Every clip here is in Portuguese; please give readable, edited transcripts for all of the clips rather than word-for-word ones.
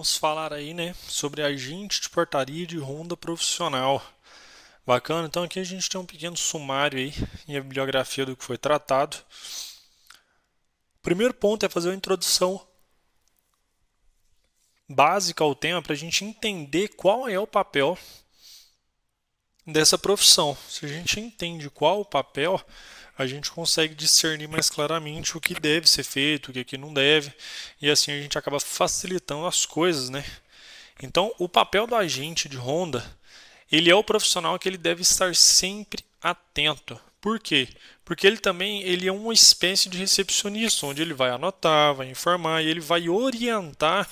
vamos falar aí, né, sobre agente de portaria de ronda profissional. Bacana, então aqui a gente tem um pequeno sumário aí e a bibliografia do que foi tratado. O primeiro ponto é fazer uma introdução básica ao tema para a gente entender qual é o papel dessa profissão. Se a gente entende qual o papel, a gente consegue discernir mais claramente o que deve ser feito, o que não deve, e assim a gente acaba facilitando as coisas, né? Então, o papel do agente de ronda, ele é o profissional que ele deve estar sempre atento. Por quê? Porque ele é uma espécie de recepcionista, onde ele vai anotar, vai informar e ele vai orientar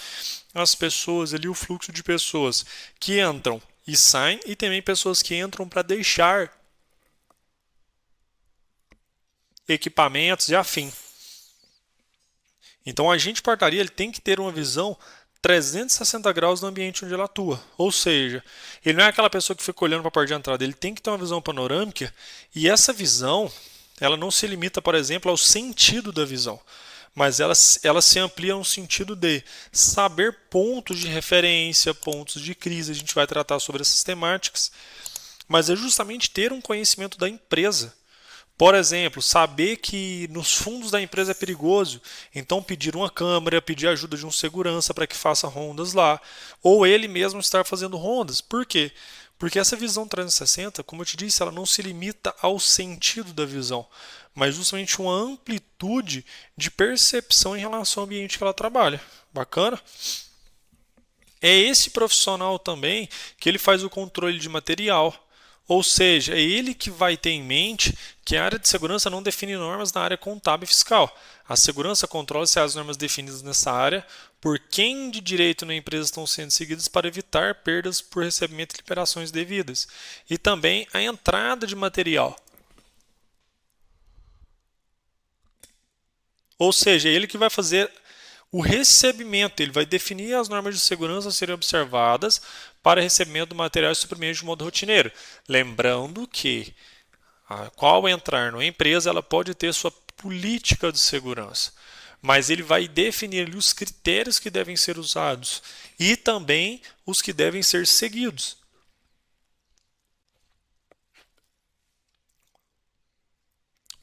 as pessoas ali, o fluxo de pessoas que entram e saem e também pessoas que entram para deixar equipamentos e afim. Então, o agente de portaria ele tem que ter uma visão 360 graus do ambiente onde ele atua. Ou seja, ele não é aquela pessoa que fica olhando para a porta de entrada, ele tem que ter uma visão panorâmica e essa visão, ela não se limita, por exemplo, ao sentido da visão, mas ela se amplia no sentido de saber pontos de referência, pontos de crise, a gente vai tratar sobre essas temáticas, mas é justamente ter um conhecimento da empresa. Por exemplo, saber que nos fundos da empresa é perigoso, então pedir uma câmera, pedir ajuda de um segurança para que faça rondas lá, ou ele mesmo estar fazendo rondas. Por quê? Porque essa visão 360, como eu te disse, ela não se limita ao sentido da visão, mas justamente uma amplitude de percepção em relação ao ambiente que ela trabalha. Bacana? É esse profissional também que ele faz o controle de material. Ou seja, é ele que vai ter em mente que a área de segurança não define normas na área contábil e fiscal. A segurança controla se as normas definidas nessa área por quem de direito na empresa estão sendo seguidas para evitar perdas por recebimento de liberações devidas. E também a entrada de material. Ou seja, é ele que vai fazer o recebimento, ele vai definir as normas de segurança a serem observadas para recebimento do material e suprimento de modo rotineiro. Lembrando que, qual entrar numa empresa, ela pode ter sua política de segurança, mas ele vai definir ali os critérios que devem ser usados e também os que devem ser seguidos.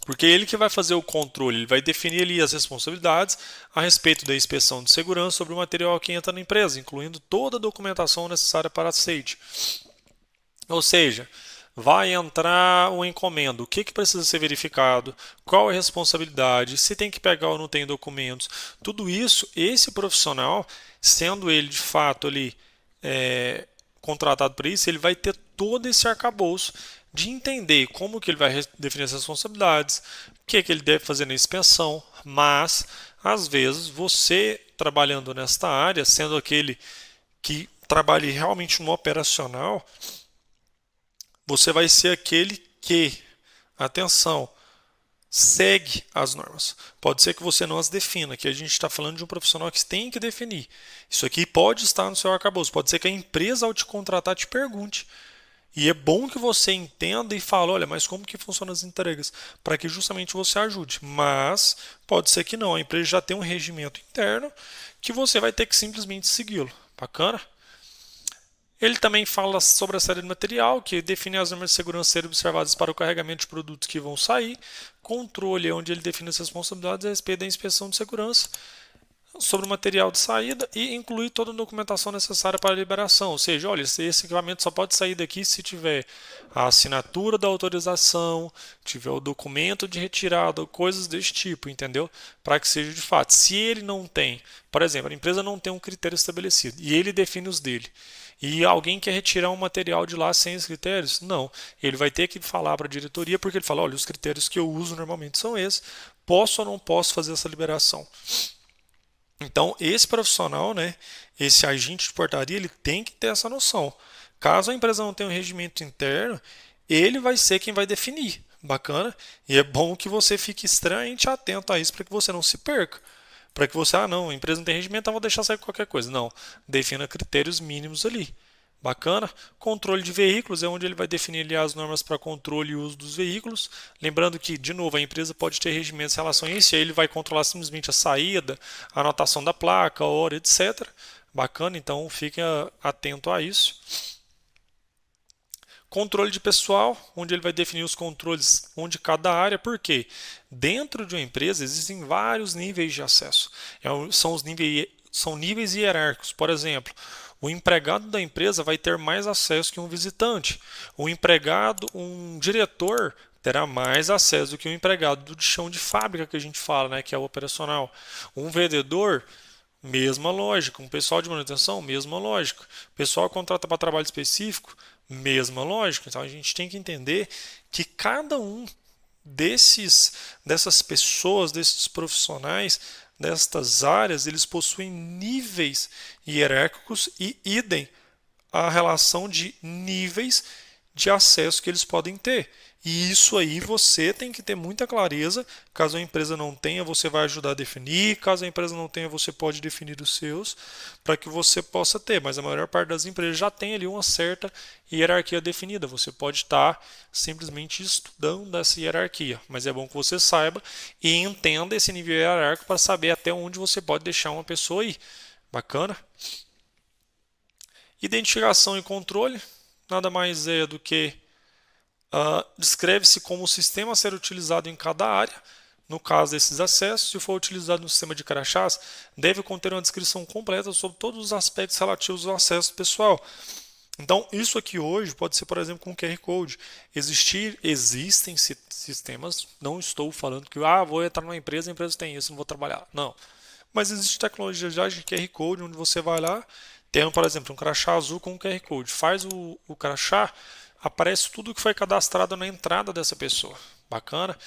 Porque é ele que vai fazer o controle, ele vai definir ali as responsabilidades a respeito da inspeção de segurança sobre o material que entra na empresa, incluindo toda a documentação necessária para aceite. Ou seja, vai entrar uma encomenda, o que precisa ser verificado, qual é a responsabilidade, se tem que pegar ou não tem documentos. Tudo isso, esse profissional, sendo ele de fato ali contratado para isso, ele vai ter todo esse arcabouço de entender como que ele vai definir as responsabilidades, o que ele deve fazer na inspeção, mas às vezes você trabalhando nesta área, sendo aquele que trabalhe realmente no operacional, você vai ser aquele que, atenção, segue as normas. Pode ser que você não as defina, que a gente está falando de um profissional que tem que definir. Isso aqui pode estar no seu arcabouço. Pode ser que a empresa, ao te contratar, te pergunte. E é bom que você entenda e fale, olha, mas como que funcionam as entregas? Para que justamente você ajude. Mas pode ser que não. A empresa já tem um regimento interno que você vai ter que simplesmente segui-lo. Bacana? Ele também fala sobre a série de material, que define as normas de segurança a serem observadas para o carregamento de produtos que vão sair, controle, onde ele define as responsabilidades a respeito da inspeção de segurança sobre o material de saída e inclui toda a documentação necessária para a liberação. Ou seja, olha, esse equipamento só pode sair daqui se tiver a assinatura da autorização, tiver o documento de retirada, coisas desse tipo, entendeu? Para que seja de fato. Se ele não tem, por exemplo, a empresa não tem um critério estabelecido e ele define os dele. E alguém quer retirar um material de lá sem os critérios? Não. Ele vai ter que falar para a diretoria, porque ele fala, olha, os critérios que eu uso normalmente são esses, posso ou não posso fazer essa liberação? Então, esse profissional, né, esse agente de portaria, ele tem que ter essa noção. Caso a empresa não tenha um regimento interno, ele vai ser quem vai definir. Bacana? E é bom que você fique extremamente atento a isso para que você não se perca. Para que você, não, a empresa não tem regimento, então vou deixar sair qualquer coisa. Não, defina critérios mínimos ali. Bacana? Controle de veículos é onde ele vai definir ali as normas para controle e uso dos veículos. Lembrando que, de novo, a empresa pode ter regimentos em relação a isso, e aí ele vai controlar simplesmente a saída, a anotação da placa, a hora, etc. Bacana, então fique atento a isso. Controle de pessoal, onde ele vai definir os controles onde cada área, porque dentro de uma empresa existem vários níveis de acesso. São níveis hierárquicos. Por exemplo, o empregado da empresa vai ter mais acesso que um visitante. Um diretor terá mais acesso do que um empregado do chão de fábrica que a gente fala, né, que é o operacional. Um vendedor, mesma lógica. Um pessoal de manutenção, mesma lógica. O pessoal contrata para trabalho específico, mesma lógica. Então a gente tem que entender que cada um dessas pessoas, desses profissionais, destas áreas, eles possuem níveis hierárquicos e idem a relação de níveis de acesso que eles podem ter. E isso aí você tem que ter muita clareza. Caso a empresa não tenha, você vai ajudar a definir. Caso a empresa não tenha, você pode definir os seus para que você possa ter. Mas a maior parte das empresas já tem ali uma certa hierarquia definida. Você pode estar simplesmente estudando essa hierarquia. Mas é bom que você saiba e entenda esse nível hierárquico para saber até onde você pode deixar uma pessoa aí. Bacana? Identificação e controle. Nada mais é do que descreve-se como o sistema a ser utilizado em cada área. No caso desses acessos, se for utilizado no sistema de crachás, deve conter uma descrição completa sobre todos os aspectos relativos ao acesso pessoal. Então, isso aqui hoje pode ser, por exemplo, com QR Code. Existem sistemas, não estou falando que vou entrar numa empresa, a empresa tem isso, não vou trabalhar. Não. Mas existe tecnologia já de QR Code, onde você vai lá, tem, por exemplo, um crachá azul com um QR Code. Faz o crachá, aparece tudo que foi cadastrado na entrada dessa pessoa. Bacana?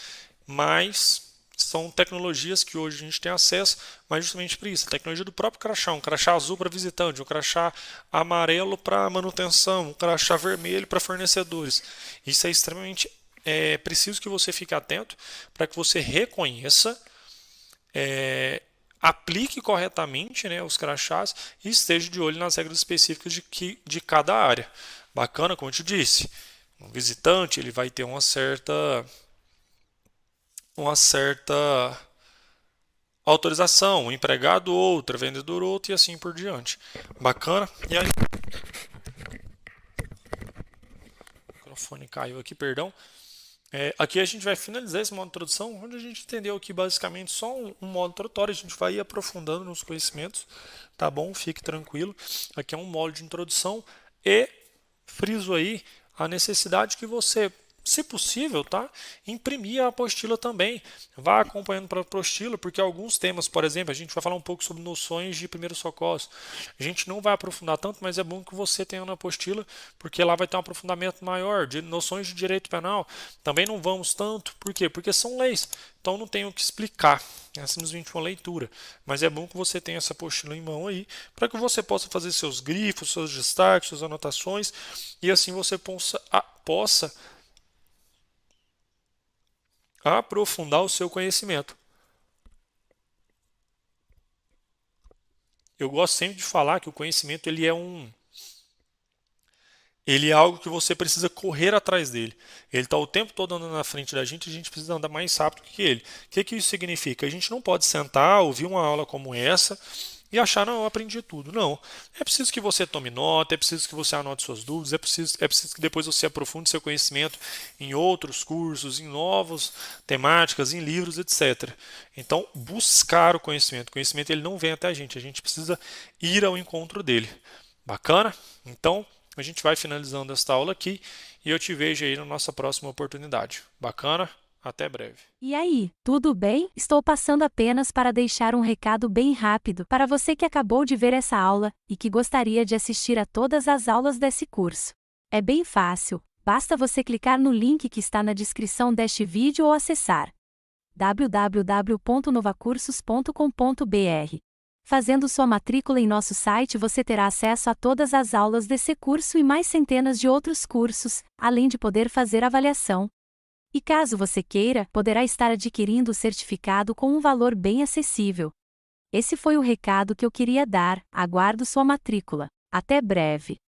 Mas são tecnologias que hoje a gente tem acesso, mas justamente por isso. A tecnologia do próprio crachá, um crachá azul para visitante, um crachá amarelo para manutenção, um crachá vermelho para fornecedores. Isso é extremamente preciso que você fique atento para que você reconheça, aplique corretamente, né, os crachás e esteja de olho nas regras específicas de cada área. Bacana, como eu te disse. Um visitante ele vai ter uma certa autorização, um empregado outra, vendedor outro e assim por diante. Bacana? E aí, o microfone caiu aqui, perdão. Aqui a gente vai finalizar esse modo de introdução, onde a gente entendeu aqui basicamente só um modo introdutório, a gente vai ir aprofundando nos conhecimentos, tá bom? Fique tranquilo. Aqui é um modo de introdução e friso aí a necessidade que você, se possível, tá, imprimir a apostila também. Vá acompanhando para a apostila, porque alguns temas, por exemplo, a gente vai falar um pouco sobre noções de primeiros socorros. A gente não vai aprofundar tanto, mas é bom que você tenha na apostila, porque lá vai ter um aprofundamento maior de noções de direito penal. Também não vamos tanto, por quê? Porque são leis. Então não tenho o que explicar, é simplesmente uma leitura. Mas é bom que você tenha essa apostila em mão aí, para que você possa fazer seus grifos, seus destaques, suas anotações, e assim você possa aprofundar o seu conhecimento. Eu gosto sempre de falar que o conhecimento ele é algo que você precisa correr atrás dele. Ele está o tempo todo andando na frente da gente e a gente precisa andar mais rápido que ele. O que isso significa? A gente não pode sentar, ouvir uma aula como essa e achar, não, eu aprendi tudo. Não. É preciso que você tome nota, é preciso que você anote suas dúvidas, é preciso que depois você aprofunde seu conhecimento em outros cursos, em novas temáticas, em livros, etc. Então, buscar o conhecimento. O conhecimento ele não vem até a gente precisa ir ao encontro dele. Bacana? Então, a gente vai finalizando esta aula aqui e eu te vejo aí na nossa próxima oportunidade. Bacana? Até breve. E aí, tudo bem? Estou passando apenas para deixar um recado bem rápido para você que acabou de ver essa aula e que gostaria de assistir a todas as aulas desse curso. É bem fácil, basta você clicar no link que está na descrição deste vídeo ou acessar www.novacursos.com.br. Fazendo sua matrícula em nosso site você terá acesso a todas as aulas desse curso e mais centenas de outros cursos, além de poder fazer avaliação. E caso você queira, poderá estar adquirindo o certificado com um valor bem acessível. Esse foi o recado que eu queria dar, aguardo sua matrícula. Até breve!